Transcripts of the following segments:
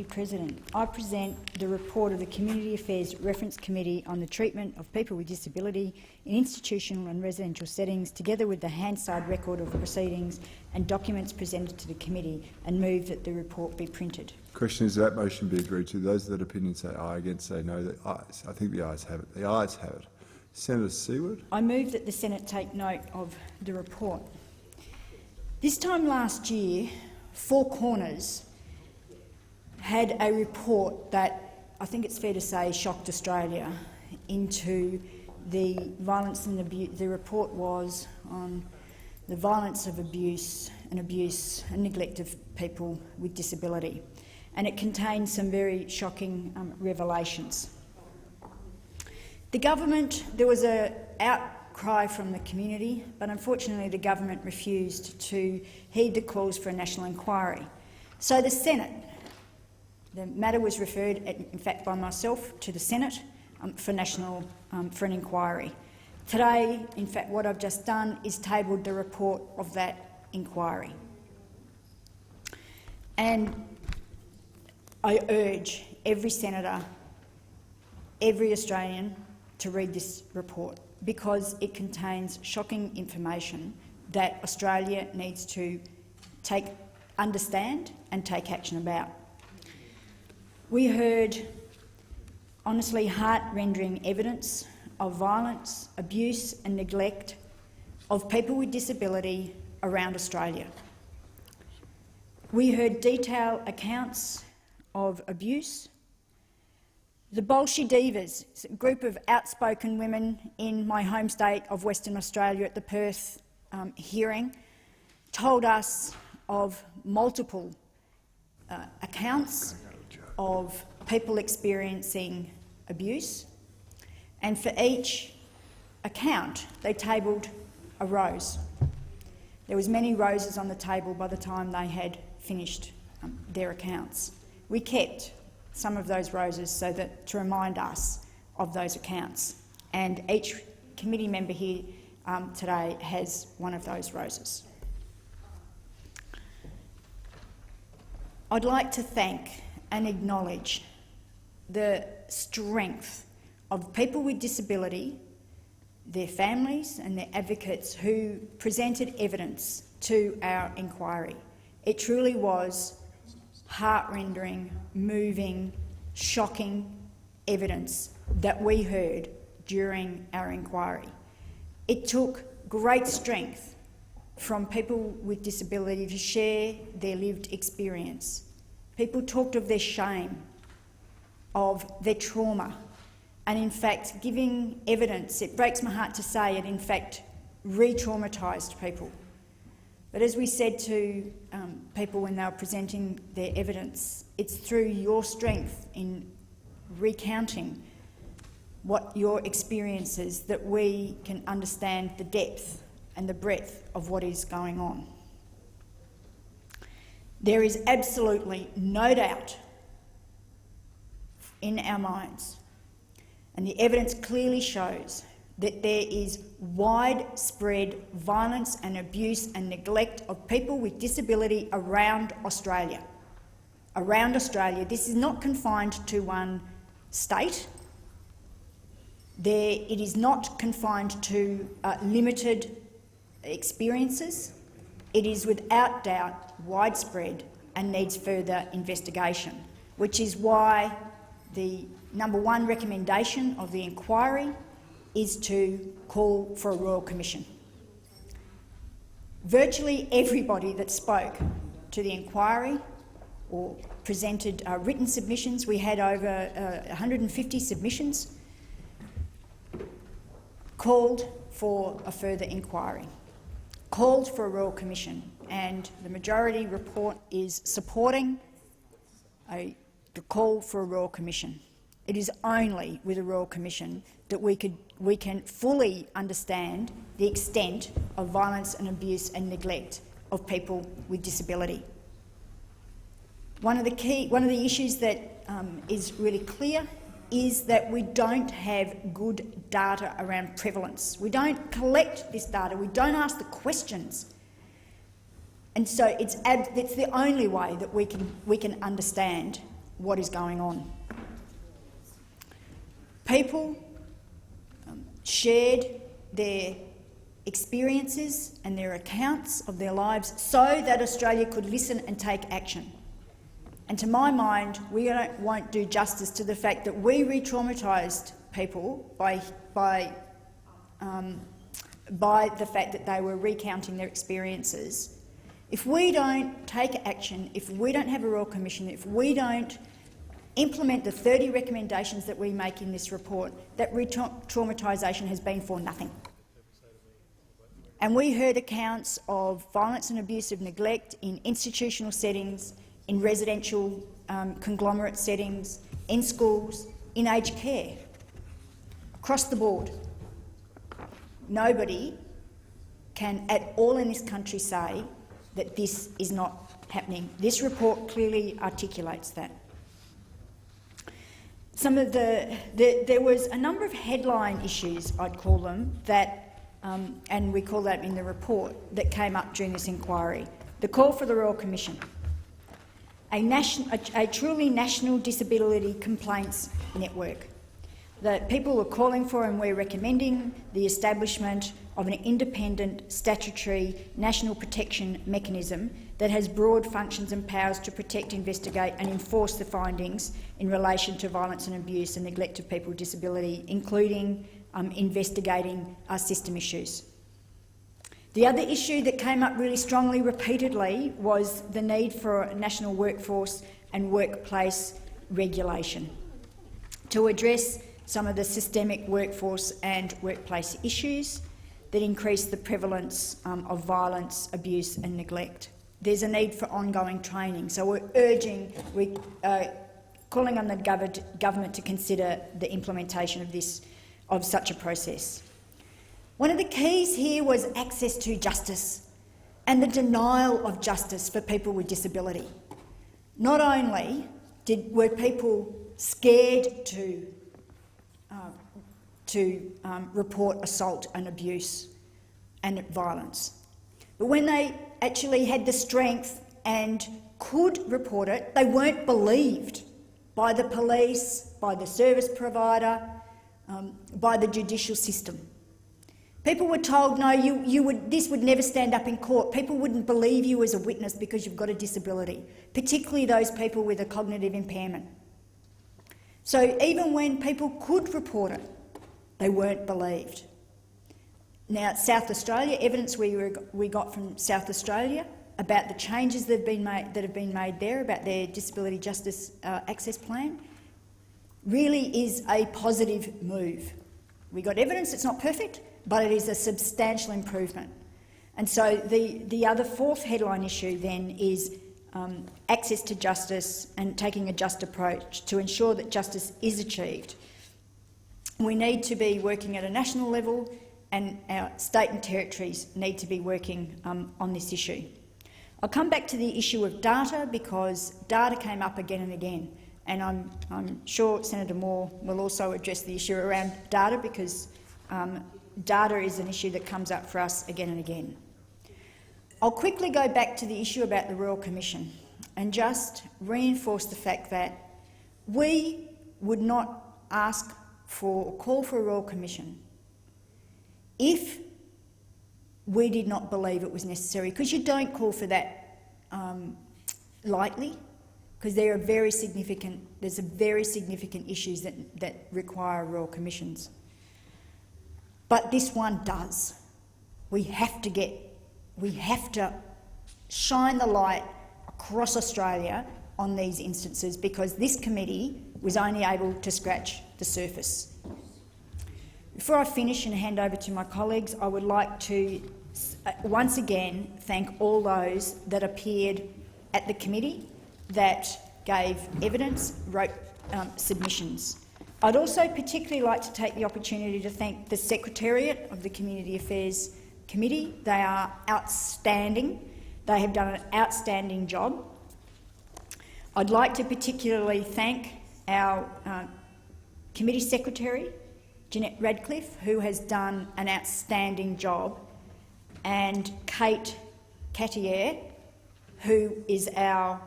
Deputy President. I present the report of the Community Affairs Reference Committee on the treatment of people with disability in institutional and residential settings, together with the Hansard record of proceedings and documents presented to the committee, and move that the report be printed. Question is that motion be agreed to. Those of that opinion say aye, against say no. The ayes. I think the ayes have it. The ayes have it. Senator Seward. I move that the Senate take note of the report. This time last year, Four Corners had a report that I think it's fair to say shocked Australia into the violence and abuse. The report was on the violence of abuse and neglect of people with disability, and it contained some very shocking revelations. The government, there was an outcry from the community, but unfortunately the government refused to heed the calls for a national inquiry. So the Senate, the matter was referred, in fact by myself, to the Senate for an inquiry. Today, in fact, what I've just done is tabled the report of that inquiry. And I urge every senator, every Australian to read this report, because it contains shocking information that Australia needs to understand and take action about. We heard honestly heart-rending evidence of violence, abuse and neglect of people with disability around Australia. We heard detailed accounts of abuse. The Bolshoi Divas, a group of outspoken women in my home state of Western Australia at the Perth hearing, told us of multiple accounts of people experiencing abuse, and for each account they tabled a rose. There was many roses on the table by the time they had finished their accounts. We kept some of those roses to remind us of those accounts, and each committee member here today has one of those roses. I'd like to thank and acknowledge the strength of people with disability, their families and their advocates who presented evidence to our inquiry. It truly was heart-rending, moving, shocking evidence that we heard during our inquiry. It took great strength from people with disability to share their lived experience. People talked of their shame, of their trauma, and in fact giving evidence. It breaks my heart to say it in fact re-traumatised people. But as we said to people when they were presenting their evidence, it's through your strength in recounting what your experiences that we can understand the depth and the breadth of what is going on. There is absolutely no doubt in our minds, and the evidence clearly shows, that there is widespread violence and abuse and neglect of people with disability around Australia. Around Australia. This is not confined to one state. It is not confined to limited experiences. It is without doubt widespread and needs further investigation, which is why the #1 recommendation of the inquiry is to call for a Royal Commission. Virtually everybody that spoke to the inquiry or presented written submissions, we had over 150 submissions, called for a further inquiry, called for a Royal Commission, and the majority report is supporting the call for a Royal Commission. It is only with a Royal Commission that we can fully understand the extent of violence and abuse and neglect of people with disability. One of the issues that is really clear is that we don't have good data around prevalence. We don't collect this data. We don't ask the questions. And so it's the only way that we can understand what is going on. People shared their experiences and their accounts of their lives so that Australia could listen and take action. And to my mind, we won't do justice to the fact that we re-traumatised people by the fact that they were recounting their experiences. If we don't take action, if we don't have a Royal Commission, if we don't implement the 30 recommendations that we make in this report, that re-traumatisation has been for nothing. And we heard accounts of violence and abusive neglect in institutional settings, in residential conglomerate settings, in schools, in aged care, across the board. Nobody can at all in this country say that this is not happening. This report clearly articulates that. There was a number of headline issues, I'd call them, that, and we call that in the report, that came up during this inquiry. The call for the Royal Commission, a truly national disability complaints network. The people were calling for, and we're recommending, the establishment of an independent statutory national protection mechanism that has broad functions and powers to protect, investigate and enforce the findings in relation to violence and abuse and neglect of people with disability, including investigating system issues. The other issue that came up really strongly repeatedly was the need for a national workforce and workplace regulation to address some of the systemic workforce and workplace issues that increase the prevalence of violence, abuse and neglect. There's a need for ongoing training, so we're calling on the government to consider the implementation of such a process. One of the keys here was access to justice and the denial of justice for people with disability. Not only were people scared to report assault and abuse and violence, but when they actually had the strength and could report it, they weren't believed by the police, by the service provider, by the judicial system. People were told, no, this would never stand up in court. People wouldn't believe you as a witness because you've got a disability, particularly those people with a cognitive impairment. So even when people could report it, they weren't believed. Now, South Australia, evidence we got from South Australia about the changes that have been made there, about their disability justice access plan, really is a positive move. We got evidence, it's not perfect, but it is a substantial improvement. And so the other fourth headline issue then is access to justice and taking a just approach to ensure that justice is achieved. We need to be working at a national level, and our state and territories need to be working on this issue. I'll come back to the issue of data because data came up again and again, and I'm sure Senator Moore will also address the issue around data because data is an issue that comes up for us again and again. I'll quickly go back to the issue about the Royal Commission and just reinforce the fact that we would not ask for or call for a Royal Commission if we did not believe it was necessary, because you don't call for that lightly, because there's very significant issues that require Royal Commissions. But this one does. We have to shine the light across Australia on these instances because this committee was only able to scratch the surface. Before I finish and hand over to my colleagues, I would like to once again thank all those that appeared at the committee, that gave evidence, wrote submissions. I'd also particularly like to take the opportunity to thank the Secretariat of the Community Affairs Committee. They are outstanding. They have done an outstanding job. I'd like to particularly thank our Committee Secretary, Jeanette Radcliffe, who has done an outstanding job, and Kate Cattier, who is our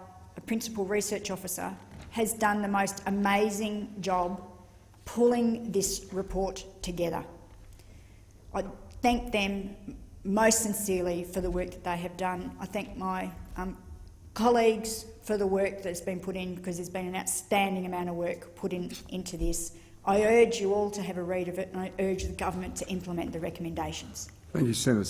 Principal Research Officer, has done the most amazing job pulling this report together. I thank them most sincerely for the work that they have done. I thank my colleagues for the work that's been put in, because there's been an outstanding amount of work put into this. I urge you all to have a read of it, and I urge the government to implement the recommendations. Thank you, Senator.